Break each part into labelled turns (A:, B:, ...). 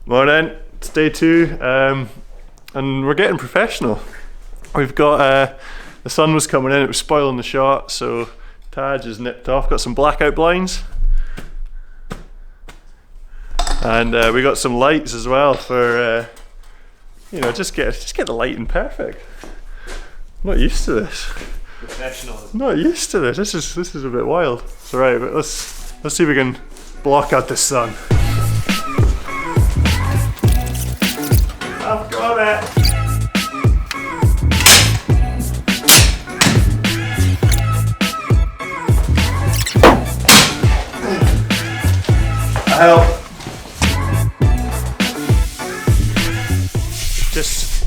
A: Morning, it's day 2, and we're getting professional. We've got, the sun was coming in, it was spoiling the shot, so Taj is nipped off, got some blackout blinds. And we got some lights as well for, you know, just get the lighting perfect. I'm not used to this.
B: Professionalism.
A: Not used to this. This is a bit wild. It's alright, but let's see if we can block out the sun. I've got it. I help.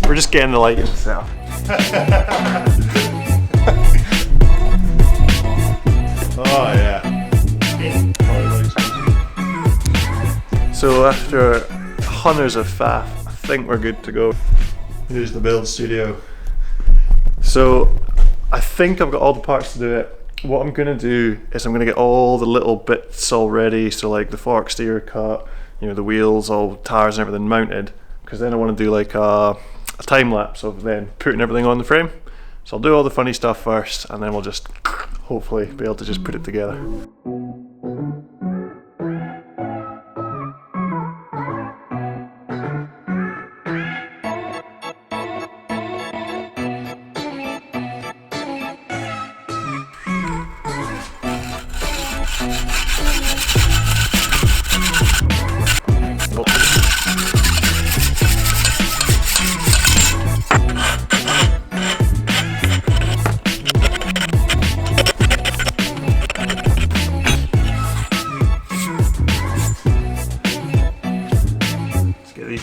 A: We're just getting the light itself. Oh yeah. So after hundreds of faff, I think we're good to go. Here's the build studio. So I think I've got all the parts to do it. What I'm gonna do is I'm gonna get all the little bits all ready, so like the fork steer cut, you know, the wheels, all tires and everything mounted, because then I want to do like a time lapse of then putting everything on the frame. So I'll do all the funny stuff first, and then we'll just hopefully be able to just put it together.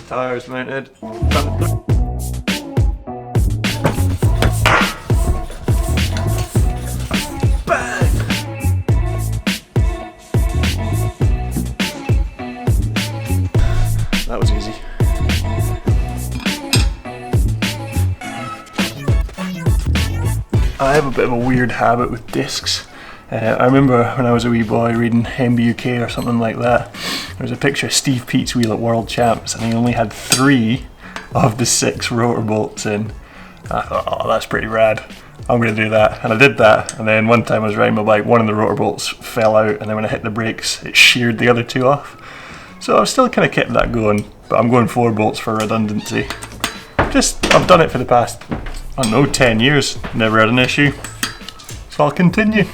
A: Tires mounted. Bang! That was easy. I have a bit of a weird habit with discs. I remember when I was a wee boy reading MBUK or something like that. There was a picture of Steve Peat's wheel at World Champs, and he only had 3 of the 6 rotor bolts in. I thought, oh, that's pretty rad. I'm going to do that. And I did that, and then one time I was riding my bike, one of the rotor bolts fell out, and then when I hit the brakes, it sheared the other 2 off. So I've still kind of kept that going, but I'm going 4 bolts for redundancy. I've done it for the past, I don't know, 10 years. Never had an issue. So I'll continue.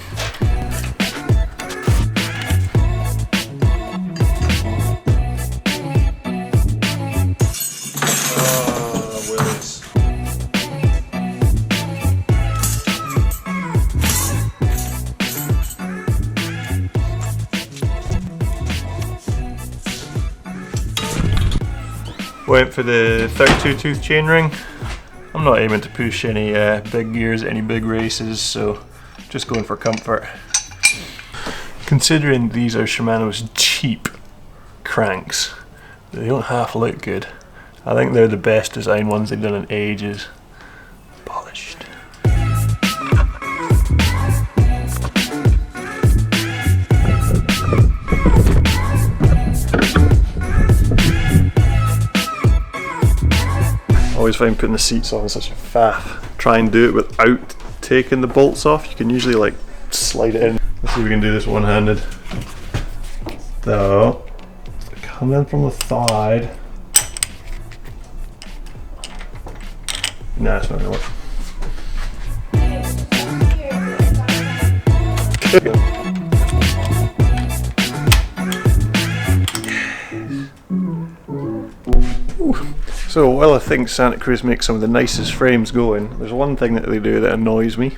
A: Went for the 32 tooth chainring. I'm not aiming to push any big gears at any big races, so just going for comfort. Considering these are Shimano's cheap cranks, they don't half look good. I think they're the best design ones they've done in ages. Polished. I always find putting the seats on such a faff. Try and do it without taking the bolts off. You can usually like slide it in. Let's see if we can do this one-handed. So, come in from the side. Nah, it's not gonna work. So while I think Santacruz makes some of the nicest frames going, there's one thing that they do that annoys me.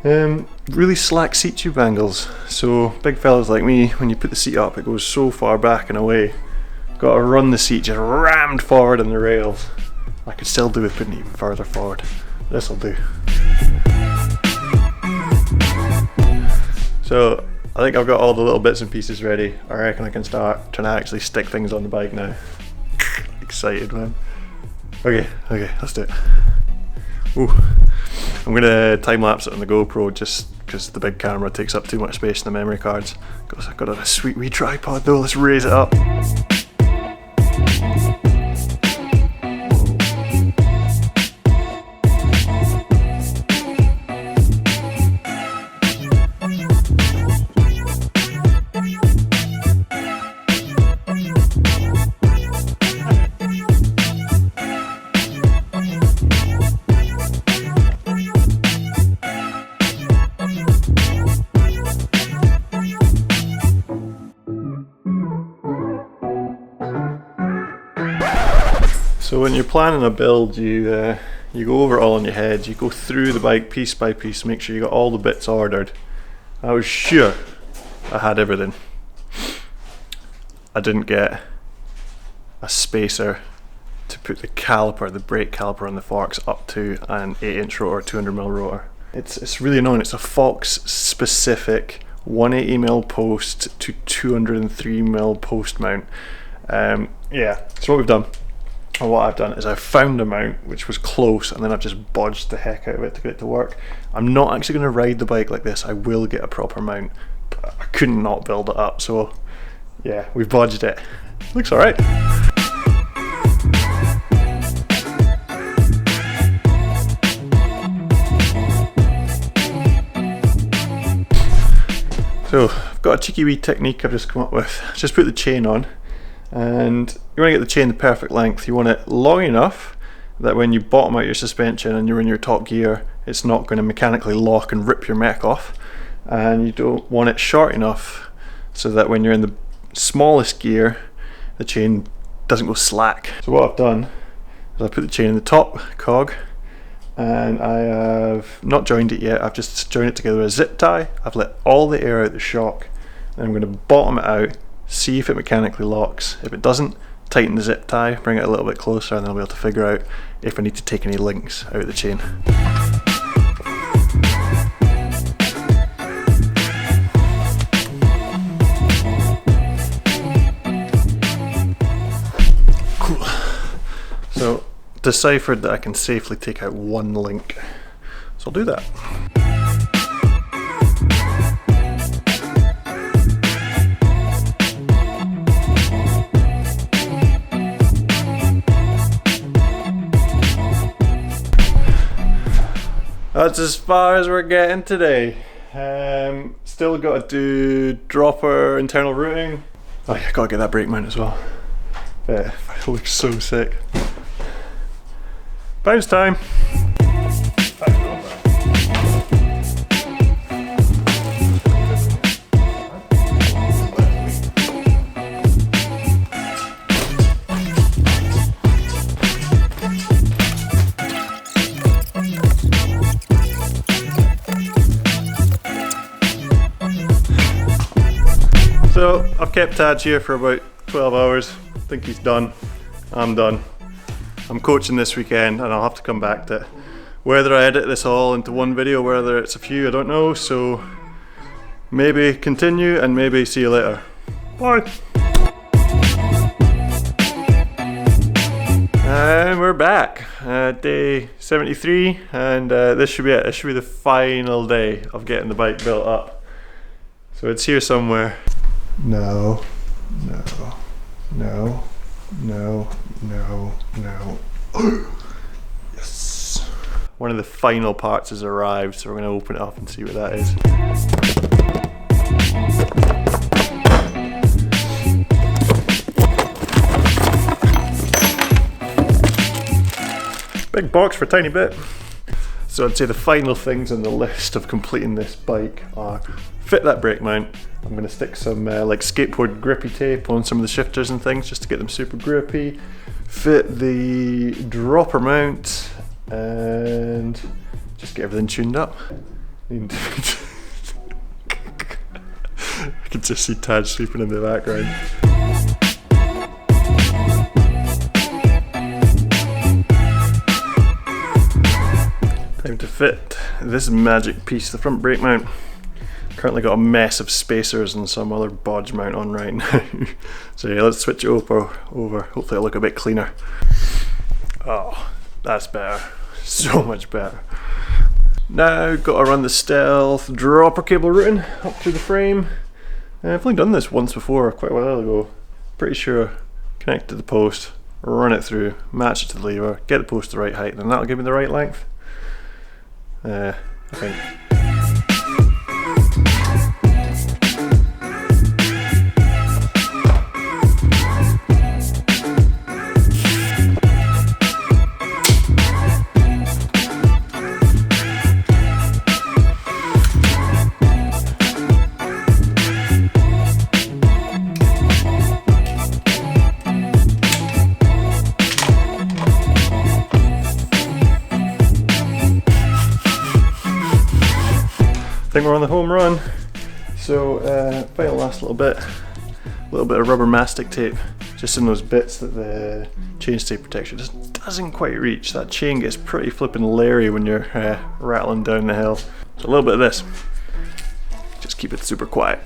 A: Really slack seat tube angles. So big fellas like me, when you put the seat up, it goes so far back and away. Got to run the seat just rammed forward in the rails. I could still do with putting it even further forward. This'll do. So I think I've got all the little bits and pieces ready. I reckon I can start trying to actually stick things on the bike now. Excited, man. Okay, let's do it. Ooh. I'm gonna time lapse it on the GoPro just because the big camera takes up too much space in the memory cards. Got a sweet wee tripod though, let's raise it up. So when you're planning a build, you go over it all in your head. You go through the bike piece by piece, make sure you got all the bits ordered. I was sure I had everything. I didn't get a spacer to put the caliper, the brake caliper on the forks up to an 8-inch rotor, 200mm rotor. It's really annoying. It's a Fox specific 180mm post to 203mm post mount. Yeah, so what we've done, or what I've done, is I've found a mount which was close, and then I've just bodged the heck out of it to get it to work. I'm not actually going to ride the bike like this. I will get a proper mount, but I couldn't not build it up, so yeah, we've bodged it. Looks alright. So I've got a cheeky wee technique I've just come up with. Just put the chain on, and you want to get the chain the perfect length. You want it long enough that when you bottom out your suspension and you're in your top gear, it's not going to mechanically lock and rip your mech off. And you don't want it short enough so that when you're in the smallest gear, the chain doesn't go slack. So what I've done is I put the chain in the top cog, and I have not joined it yet. I've just joined it together with a zip tie. I've let all the air out the shock, and I'm going to bottom it out, see if it mechanically locks. If it doesn't, tighten the zip tie, bring it a little bit closer, and then I'll be able to figure out if I need to take any links out of the chain. Cool. So deciphered that I can safely take out one link, so I'll do that. That's as far as we're getting today. Still got to do dropper internal routing. Oh yeah, gotta get that brake mount as well. It looks so sick. Bounce time. So I've kept Taj here for about 12 hours. I think he's done. I'm done. I'm coaching this weekend, and I'll have to come back to it. Whether I edit this all into one video, whether it's a few, I don't know. So maybe continue, and maybe see you later. Bye. And we're back. Day 73, and this should be it. This should be the final day of getting the bike built up. So it's here somewhere. No, no, no, no, no, no. Yes. One of the final parts has arrived, so we're going to open it up and see what that is. Big box for a tiny bit. So I'd say the final things on the list of completing this bike are fit that brake mount. I'm going to stick some like skateboard grippy tape on some of the shifters and things just to get them super grippy. Fit the dropper mount and just get everything tuned up. I can just see Taj sleeping in the background. Time to fit this magic piece, the front brake mount. Currently got a mess of spacers and some other bodge mount on right now. So yeah, let's switch it over. Hopefully it'll look a bit cleaner. Oh, that's better. So much better. Now got to run the stealth dropper cable routing up through the frame. I've only done this once before, quite a while ago. Pretty sure. Connect to the post, run it through, match it to the lever, get the post the right height, and that'll give me the right length. I think. think we're on the home run. So final last little bit of rubber mastic tape, just in those bits that the chainstay protection just doesn't quite reach. That chain gets pretty flippin' leery when you're rattling down the hill. So a little bit of this, just keep it super quiet.